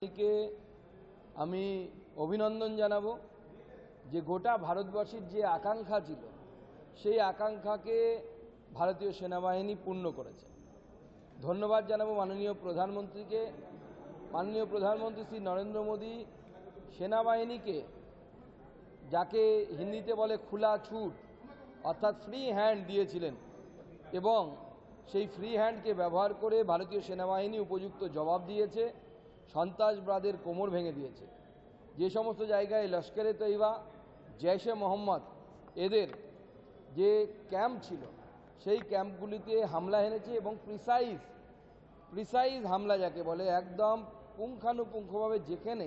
কে আমি অভিনন্দন জানাবো যে গোটা ভারতবাসীর যে আকাঙ্ক্ষা ছিল সেই আকাঙ্ক্ষাকে ভারতীয় সেনাবাহিনী পূর্ণ করেছে। ধন্যবাদ জানাবো মাননীয় প্রধানমন্ত্রীকে। মাননীয় প্রধানমন্ত্রী শ্রী নরেন্দ্র মোদী সেনাবাহিনীকে, যাকে হিন্দিতে বলে খোলা ছুট অর্থাৎ ফ্রি হ্যান্ড দিয়েছিলেন, এবং সেই ফ্রি হ্যান্ডকে ব্যবহার করে ভারতীয় সেনাবাহিনী উপযুক্ত জবাব দিয়েছে, সন্ত্রাসবাদের কোমর ভেঙে দিয়েছে। যে সমস্ত জায়গায় লস্করে তৈবা, জৈশে মোহাম্মদ এদের যে ক্যাম্প ছিল সেই ক্যাম্পগুলিতে হামলা এনেছে, এবং প্রিসাইজ হামলা যাকে বলে, একদম পুঙ্খানুপুঙ্খভাবে যেখানে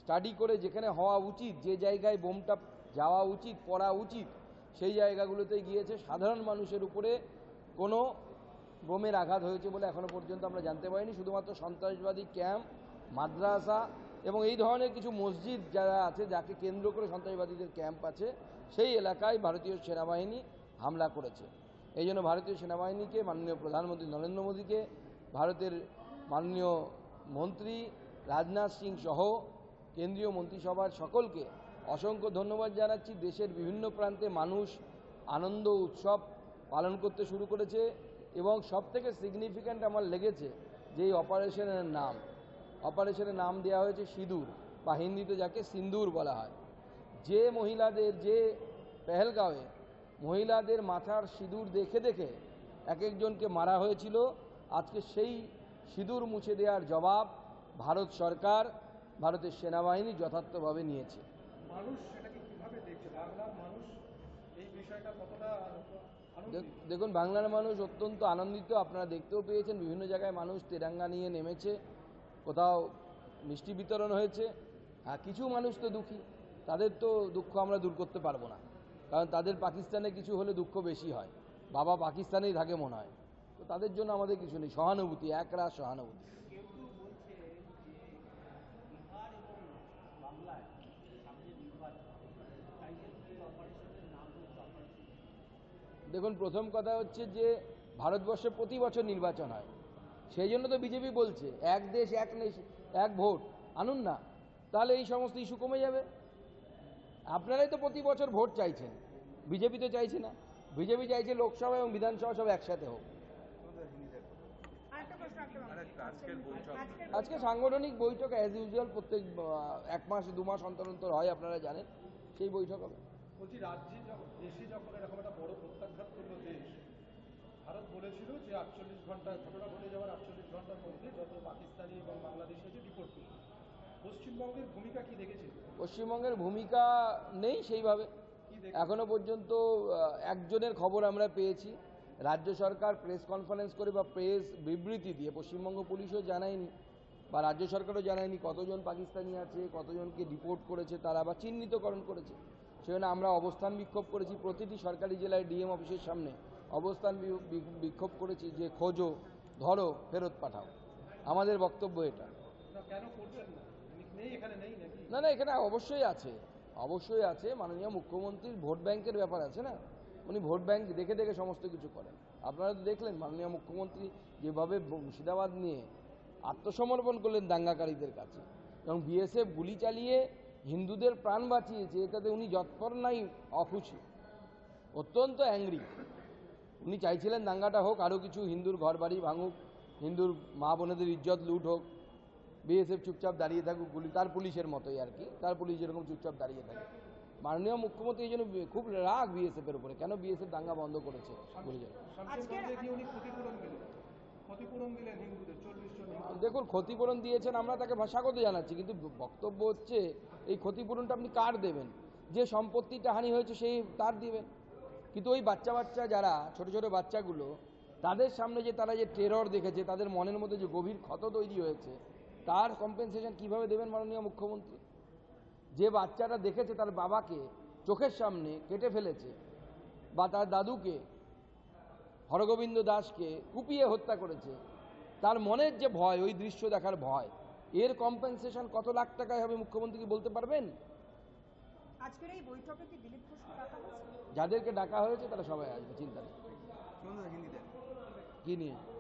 স্টাডি করে যেখানে হওয়া উচিত, যে জায়গায় বোমটা যাওয়া উচিত, পড়া উচিত, সেই জায়গাগুলোতে গিয়েছে। সাধারণ মানুষের উপরে কোনো বোমের আঘাত হয়েছে বলে এখনো পর্যন্ত আমরা জানতে পারিনি। শুধুমাত্র সন্ত্রাসবাদী ক্যাম্প, মাদ্রাসা এবং এই ধরনের কিছু মসজিদ যারা আছে, যাকে কেন্দ্র করে সন্ত্রাসবাদীদের ক্যাম্প আছে, সেই এলাকায় ভারতীয় সেনাবাহিনী হামলা করেছে। এই জন্য ভারতীয় সেনাবাহিনীকে, মাননীয় প্রধানমন্ত্রী নরেন্দ্র মোদীকে, ভারতের মাননীয় মন্ত্রী রাজনাথ সিং সহ কেন্দ্রীয় মন্ত্রিসভার সকলকে অসংখ্য ধন্যবাদ জানাচ্ছি। দেশের বিভিন্ন প্রান্তে মানুষ আনন্দ উৎসব পালন করতে শুরু করেছে, এবং সবথেকে সিগনিফিক্যান্ট আমার লেগেছে যে এই অপারেশনের নাম দেওয়া হয়েছে সিঁদুর, বা হিন্দিতে যাকে সিন্দুর বলা হয়। যে মহিলাদের, যে পেহেলগাঁওয়ে মহিলাদের মাথার সিঁদুর দেখে দেখে এক একজনকে মারা হয়েছিল, আজকে সেই সিঁদুর মুছে দেওয়ার জবাব ভারত সরকার, ভারতের সেনাবাহিনী যথার্থভাবে নিয়েছে। দেখুন, বাংলার মানুষ অত্যন্ত আনন্দিত। আপনারা দেখতেও পেয়েছেন, বিভিন্ন জায়গায় মানুষ তেরঙ্গা নিয়ে নেমেছে, কোথাও মিষ্টি বিতরণ হয়েছে। কিছু মানুষ তো দুঃখী, তাদের তো দুঃখ আমরা দূর করতে পারবো না, কারণ তাদের পাকিস্তানে কিছু হলে দুঃখ বেশি হয়, বাবা পাকিস্তানেই থাকে মনে হয়। তো তাদের জন্য আমাদের কিছু নেই, সহানুভূতি, একরাশ সহানুভূতি। দেখুন, প্রথম কথা হচ্ছে যে ভারতবর্ষে প্রতি বছর নির্বাচন হয়, সেই জন্য তো বিজেপি বলছে এক দেশ এক ভোট আনুন না, তাহলে এই সমস্ত ইস্যু কমে যাবে। আপনারাই তো প্রতি বছর ভোট চাইছেন, বিজেপি তো চাইছে না। বিজেপি চাইছে লোকসভা এবং বিধানসভা সব একসাথে হোক। আজকে সাংগঠনিক বৈঠক অ্যাজ ইউজুয়াল প্রত্যেক 1 মাস 2 মাস অন্তর অন্তর হয়, আপনারা জানেন, সেই বৈঠক হবে। বলছি, দেশে যখন এরকম একটা বড় প্রত্যাঘাত করলো দেশ, ভারত বলেছিল যে 48 ঘন্টা, ঘটনা ঘটে যাওয়ার 48 ঘন্টার মধ্যে যত পাকিস্তানি এবং বাংলাদেশি আছে ডিপোর্ট করবে। পশ্চিমবঙ্গের ভূমিকা কি দেখেছে? পশ্চিমবঙ্গের ভূমিকা নেই সেইভাবে। এখনো পর্যন্ত একজনের খবর আমরা পেয়েছি, রাজ্য সরকার প্রেস কনফারেন্স করে বা প্রেস বিবৃতি দিয়ে, পশ্চিমবঙ্গ পুলিশও জানায়নি বা রাজ্য সরকারও জানায়নি কতজন পাকিস্তানি আছে, কতজনকে ডিপোর্ট করেছে তারা, বা চিহ্নিতকরণ করেছে। সেজন্য আমরা অবস্থান বিক্ষোভ করেছি, প্রতিটি সরকারি জেলায় ডিএম অফিসের সামনে অবস্থান বিক্ষোভ করেছি যে খোঁজো, ধরো, ফেরত পাঠাও। আমাদের বক্তব্য এটা। না, এখানে অবশ্যই আছে। মাননীয় মুখ্যমন্ত্রীর ভোট ব্যাংকের ব্যাপার আছে না, উনি ভোট ব্যাংক দেখে দেখে সমস্ত কিছু করেন। আপনারা তো দেখলেন মাননীয় মুখ্যমন্ত্রী যেভাবে মুর্শিদাবাদ নিয়ে আত্মসমর্পণ করলেন দাঙ্গাকারীদের কাছে, এবং বিএসএফ গুলি চালিয়ে হিন্দুদের প্রাণ বাঁচিয়েছে, এটাতে উনি যৎপর নাই, অখুশি, অত্যন্ত অ্যাংরি। উনি চাইছিলেন দাঙ্গাটা হোক, আরও কিছু হিন্দুর ঘর বাড়ি ভাঙুক, হিন্দুর মা বোনেদের ইজ্জত লুট হোক, বিএসএফ চুপচাপ দাঁড়িয়ে থাকুক, তার পুলিশের মতোই আর কি, তার পুলিশ যেরকম চুপচাপ দাঁড়িয়ে থাকে। মাননীয় মুখ্যমন্ত্রী এই জন্য খুব রাগ বিএসএফ এর উপরে, কেন বিএসএফ দাঙ্গা বন্ধ করেছে বলে যায়। দেখুন, ক্ষতিপূরণ দিয়েছেন, আমরা তাকে স্বাগত জানাচ্ছি, কিন্তু বক্তব্য হচ্ছে এই ক্ষতিপূরণটা আপনি কার দেবেন? যে সম্পত্তিটা হানি হয়েছে সেই তার দিবেন, কিন্তু ওই বাচ্চা যারা ছোট ছোট বাচ্চাগুলো, তাদের সামনে যে তারা যে টেরর দেখেছে, তাদের মনের মধ্যে যে গভীর ক্ষত তৈরি হয়েছে, তার কম্পেনসেশন কিভাবে দেবেন মাননীয় মুখ্যমন্ত্রী? যে বাচ্চাটা দেখেছে তার বাবাকে চোখের সামনে কেটে ফেলেছে, বা তার দাদুকে, হরগোবিন্দ দাসকে কুপিয়ে হত্যা করেছে, তার মনের যে ভয়, ওই দৃশ্য দেখার ভয়, এর কম্পেনসেশন কত লাখ টাকায় হবে মুখ্যমন্ত্রী কি বলতে পারবেন? আজকের এই বৈঠকে কি দিলীপ ঘোষকে ডাকা হয়েছে? যাদেরকে ডাকা হয়েছে তারা সবাই আসবে, চিন্তা নেই। কি নিয়ে?